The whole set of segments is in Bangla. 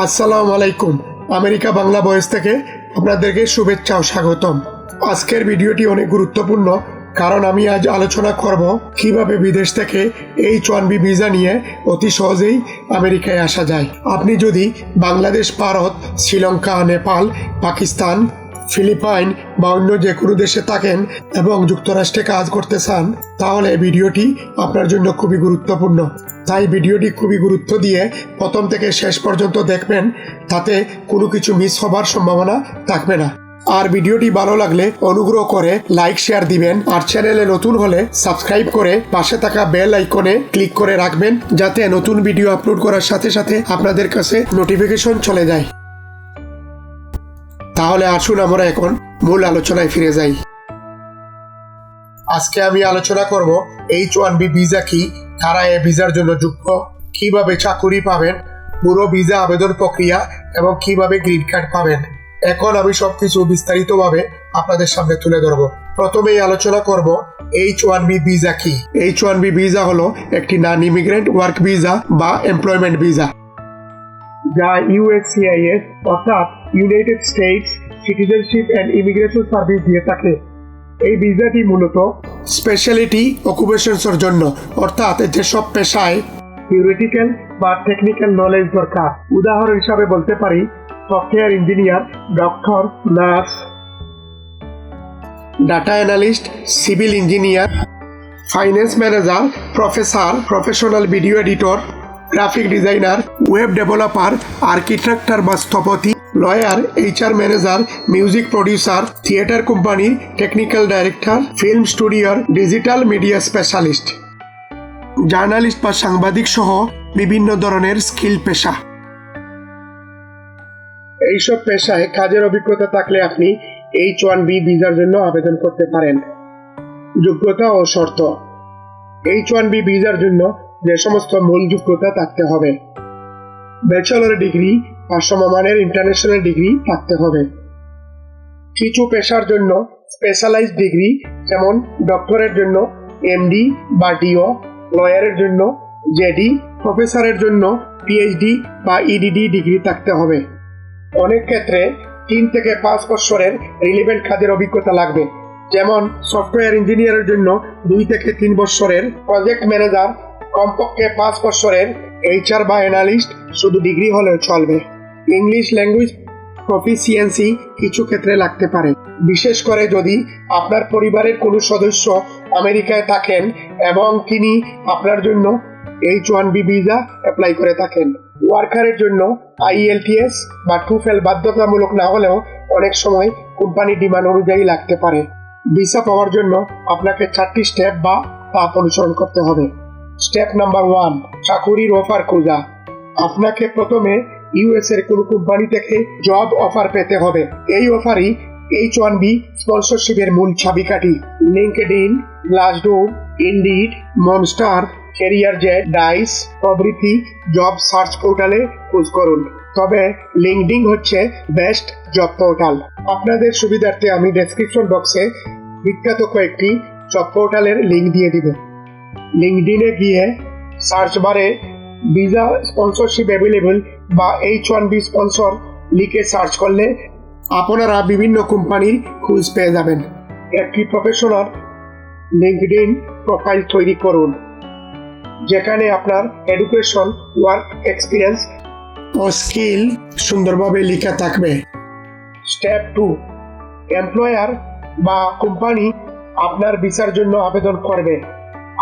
আসসালামু আলাইকুম। আমেরিকা বাংলা ভয়েস থেকে আপনাদেরকে শুভেচ্ছা ও স্বাগতম। আজকের ভিডিওটি অনেক গুরুত্বপূর্ণ, কারণ আমি আজ আলোচনা করব কিভাবে বিদেশ থেকে H1B ভিসা নিয়ে অতি সহজেই আমেরিকায় আসা যায়। আপনি যদি বাংলাদেশ, ভারত, শ্রীলঙ্কা, নেপাল, পাকিস্তান, ফিলিপাইন বা অন্য যে কোনো দেশে থাকেন এবং যুক্তরাষ্ট্রে কাজ করতে চান, তাহলে ভিডিওটি আপনার জন্য খুবই গুরুত্বপূর্ণ। তাই ভিডিওটি খুবই গুরুত্ব দিয়ে প্রথম থেকে শেষ পর্যন্ত দেখবেন, তাতে কোনো কিছু মিস হবার সম্ভাবনা থাকবে না। আর ভিডিওটি ভালো লাগলে অনুগ্রহ করে লাইক শেয়ার দিবেন, আর চ্যানেলে নতুন হলে সাবস্ক্রাইব করে পাশে থাকা বেল আইকনে ক্লিক করে রাখবেন, যাতে নতুন ভিডিও আপলোড করার সাথে সাথে আপনাদের কাছে নোটিফিকেশন চলে যায়। তাহলে আসুন আমরা এখন মূল আলোচনায় ফিরে যাই। আজকে আমি আলোচনা করব H1B ভিসা কি, কারা এই ভিসার জন্য যোগ্য, কিভাবে চাকুরি পাবেন, পুরো ভিসা আবেদন প্রক্রিয়া এবং কিভাবে গ্রিন কার্ড পাবেন। এখন আমি সবকিছু বিস্তারিতভাবে আপনাদের সামনে তুলে ধরব। প্রথমেই আলোচনা করব H1B ভিসা কি। H1B ভিসা হলো একটি নন ইমিগ্রেন্ট ওয়ার্ক ভিসা বা এমপ্লয়মেন্ট ভিসা, যা USCIS অর্থাৎ United states citizenship and immigration service দিয়ে থাকে। এই ভিসাটি মূলত স্পেশালিটি অকুপেশনসের জন্য, অর্থাৎ যেসব পেশায় থিওরিটিক্যাল বা টেকনিক্যাল নলেজ দরকার। উদাহরণ হিসাবে বলতে পারি software engineer, doctor, nurse, data analyst, civil engineer, finance manager, professor, professional video editor, graphic designer, web developer, architect বা স্থপতি, lawyer, HR manager, music producer, theatre কোম্পানির টেকনিক্যাল ডাইরেক্টর, ফিল্ম স্টুডিওর ডিজিটাল মিডিয়া স্পেশালিস্ট, জার্নালিস্ট বা সাংবাদিক সহ বিভিন্ন ধরনের স্কিল পেশা। এইসব পেশায় কাজের অভিজ্ঞতা থাকলে আপনি H1B ভিসার জন্য আবেদন করতে পারেন। যোগ্যতা ও শর্ত। H1B ভিসার জন্য যে সমস্ত মূল যোগ্যতা থাকতে হবে: ব্যাচেলর ডিগ্রি বা সমমানের ইন্টারন্যাশনাল ডিগ্রি থাকতে হবে। কিছু পেশার জন্য স্পেশালাইজড ডিগ্রি, যেমন ডক্টরের জন্য MD বা DO, লয়ারের জন্য JD, প্রফেসরের জন্য PhD বা EDD ডিগ্রি থাকতে হবে। অনেক ক্ষেত্রে 3 থেকে 5 বছরের রিলেভেন্ট কাজের অভিজ্ঞতা লাগবে, যেমন সফটওয়্যার ইঞ্জিনিয়ারের জন্য 2 থেকে 3 বছরের, প্রজেক্ট ম্যানেজার কমপক্ষে 5 বছরের, HR বা অ্যানালিস্ট শুধু ডিগ্রি হলেও চলবে। ইংলিশ ল্যাঙ্গুয়েজ প্রফিসিয়েন্সি কিছু ক্ষেত্রে লাগতে পারে, বিশেষ করে যদি আপনার পরিবারের কোনো সদস্য আমেরিকায় থাকেন এবং তিনি আপনার জন্য H1B ভিসা অ্যাপ্লাই করে থাকেন। ওয়ার্কারের জন্য IELTS বা TOEFL বাধ্যতামূলক না হলেও অনেক সময় কোম্পানি ডিমান্ড অনুযায়ী লাগতে পারে। ভিসা পাওয়ার জন্য আপনাকে 4টি স্টেপ বা ধাপ অনুসরণ করতে হবে। স্টেপ নাম্বার 1, চাকুরির অফার খোঁজা। আপনাকে প্রথমে US এর কোনো কোম্পানি থেকে জব অফার পেতে হবে। এই অফারই H1B স্পন্সরশিপের মূল চাবিকাঠি। LinkedIn, Glassdoor, Indeed, Monster, Careerjet, Dice প্রভৃতি জব সার্চ পোর্টালে খোঁজ করুন। তবে লিঙ্কডইন হচ্ছে বেস্ট জব পোর্টাল। আপনাদের সুবিধার্থে আমি ডেসক্রিপশন বক্সে বিখ্যাত কয়েকটি জব পোর্টালের লিঙ্ক দিয়ে দিব। লিঙ্কডইনে গিয়ে সার্চ বারে ভিসা স্পন্সরশিপ অ্যাভেলেবল বা H1B স্পন্সর লিখে সার্চ করলে আপনারা বিভিন্ন কোম্পানির খোঁজ পেয়ে যাবেন। একটি প্রফেশনাল লিঙ্কডইন প্রোফাইল তৈরি করুন, যেখানে আপনার এডুকেশন, ওয়ার্ক এক্সপিরিয়েন্স ও স্কিল সুন্দরভাবে লেখা থাকবে। স্টেপ 2, এমপ্লয়ার বা কোম্পানি আপনার ভিসার জন্য আবেদন করবে।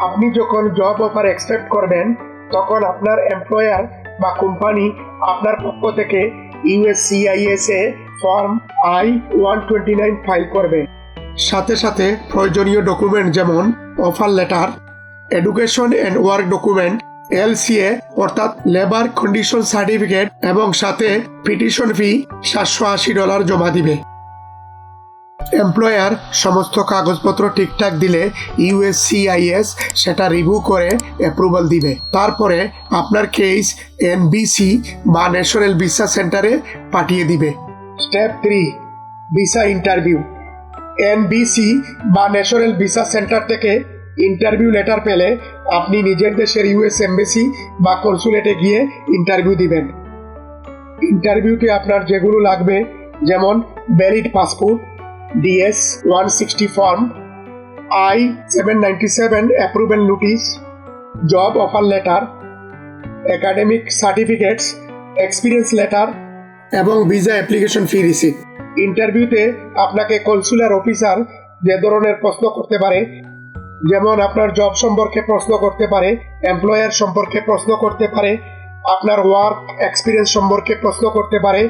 আপনি যখন জব অফার অ্যাকসেপ্ট করবেন, তখন আপনার এমপ্লয়ার বা কোম্পানি আপনার পক্ষ থেকে USCIS এ ফর্ম I-129 ফাইল করবে। সাথে সাথে প্রয়োজনীয় ডকুমেন্ট যেমন offer letter, education and work document, LCA অর্থাৎ লেবার কন্ডিশন সার্টিফিকেট, এবং সাথে পিটিশন ফি $780 জমা দিবে। এমপ্লয়ার সমস্ত কাগজপত্র ঠিকঠাক দিলে USCIS সেটা রিভিউ করে অ্যাপ্রুভাল দিবে। তারপরে আপনার কেস NBC বা ন্যাশনাল ভিসা সেন্টারে পাঠিয়ে দিবে। Step 3, visa interview. NBC বা ন্যাশনাল ভিসা সেন্টার থেকে ইন্টারভিউ লেটার পেলে আপনি নিজের দেশের US এমবেসি বা কনসুলেটে গিয়ে ইন্টারভিউ দিবেন। ইন্টারভিউতে আপনার যেগুলো লাগবে, যেমন valid passport, DS-160 form, I-797 approval notice, job offer letter, academic certificates, experience letter এবং ভিসা অ্যাপ্লিকেশন ফি রিসিপ্ট। ইন্টারভিউতে আপনাকে কনসুলার অফিসার যে ধরনের প্রশ্ন করতে পারে, যেমন আপনার জব সম্পর্কে প্রশ্ন করতে পারে, এমপ্লয়ার সম্পর্কে প্রশ্ন করতে পারে, আপনার ওয়ার্ক এক্সপিরিয়েন্স সম্পর্কে প্রশ্ন করতে পারে,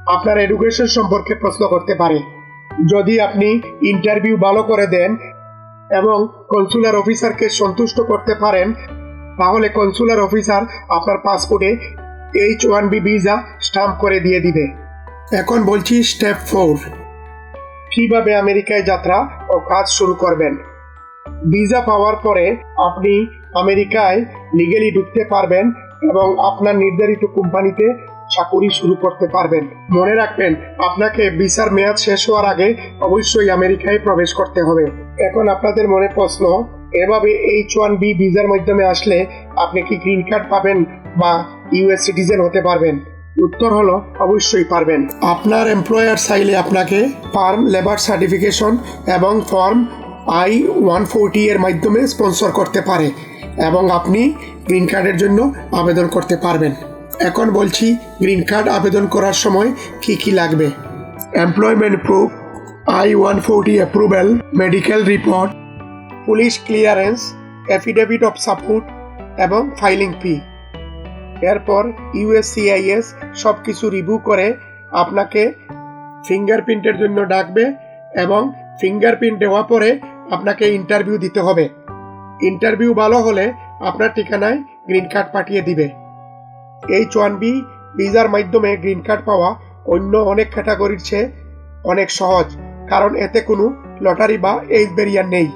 আপনার এডুকেশন সম্পর্কে প্রশ্ন করতে পারে। যদি আপনি ইন্টারভিউ ভালো করে দেন এবং কনসুলার অফিসারকে সন্তুষ্ট করতে পারেন, তাহলে কনসুলার অফিসার আপনার পাসপোর্টে H-1B ভিসা স্টাম্প করে দিয়ে দিবে। এখন বলছি স্টেপ 4, কিভাবে আমেরিকায় যাত্রা ও কাজ শুরু করবেন। ভিসা পাওয়ার পরে আপনি আমেরিকায় লিগেলি ঢুকতে পারবেন এবং আপনার নির্ধারিত কোম্পানিতে চাকুরি শুরু করতে পারবেন। মনে রাখবেন, আপনাকে ভিসার মেয়াদ শেষ হওয়ার আগে অবশ্যই আমেরিকায় প্রবেশ করতে হবে। এখন আপনাদের মনে প্রশ্ন, এভাবে H-1B ভিসার মাধ্যমে আসলে আপনি কি গ্রিন কার্ড পাবেন বা ইউএস সিটিজেন হতে পারবেন? উত্তর হলো অবশ্যই পারবেন। আপনার এমপ্লয়ার চাইলে আপনাকে ফার্ম লেবার সার্টিফিকেশন এবং ফর্ম I-140 এর মাধ্যমে স্পন্সর করতে পারে এবং আপনি গ্রিন কার্ডের জন্য আবেদন করতে পারবেন। এখন বলছি গ্রিন কার্ড আবেদন করার সময় কি কি লাগবে। Employment proof, I-140 approval, medical report, police clearance, affidavit of support এবং ফাইলিং ফি। এরপর USCIS সব কিছু রিভিউ করে আপনাকে ফিঙ্গারপ্রিন্টের জন্য ডাকবে এবং ফিঙ্গারপ্রিন্ট দেওয়া পরে আপনাকে ইন্টারভিউ দিতে হবে। ইন্টারভিউ ভালো হলে আপনার ঠিকানায় গ্রিন কার্ড পাঠিয়ে দিবে। H-1B ভিসার মাধ্যমে গ্রিন কার্ড পাওয়া অন্য অনেক ক্যাটাগরির চেয়ে অনেক সহজ, কারণ এতে কোনো লটারি বা এজ ব্যারিয়ার নেই।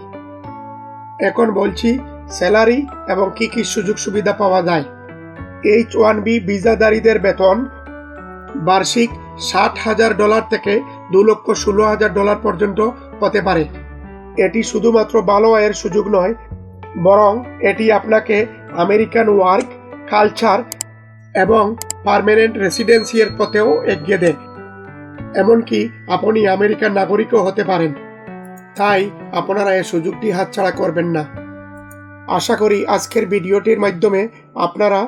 এখন বলছি স্যালারি এবং কি কি সুযোগ সুবিধা পাওয়া যায়। H-1B ভিসাধারীদের বেতন বার্ষিক $60,000 থেকে $2,16,000 পর্যন্ত হতে পারে। এটি শুধুমাত্র ভালো আয়ের সুযোগ নয়, বরং এটি আপনাকে আমেরিকান ওয়ার্ক কালচার এবং পার্মানেন্ট রেসিডেন্সির পথেও এগিয়ে দেয়। এমনকি আপনি আমেরিকান নাগরিকও হতে পারেন। তাই আপনারা এই সুযোগটি হাতছাড়া করবেন না। আশা করি আজকের ভিডিওটির মাধ্যমে আপনারা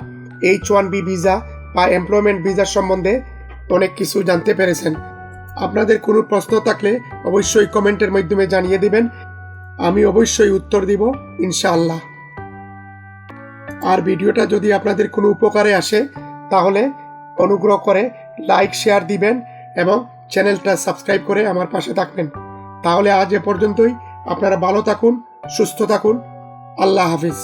H-1B ভিসা বা এমপ্লয়মেন্ট ভিসার সম্বন্ধে অনেক কিছু জানতে পেরেছেন। আপনাদের কোনো প্রশ্ন থাকলে অবশ্যই কমেন্টের মাধ্যমে জানিয়ে দিবেন, আমি অবশ্যই উত্তর দিব ইনশাআল্লাহ। আর ভিডিওটা যদি আপনাদের কোনো উপকারে আসে তাহলে অনুগ্রহ করে লাইক শেয়ার দিবেন এবং চ্যানেলটা সাবস্ক্রাইব করে আমার পাশে থাকবেন। তাহলে আজ এ পর্যন্তই। আপনারা ভালো থাকুন, সুস্থ থাকুন। আল্লাহ হাফিজ।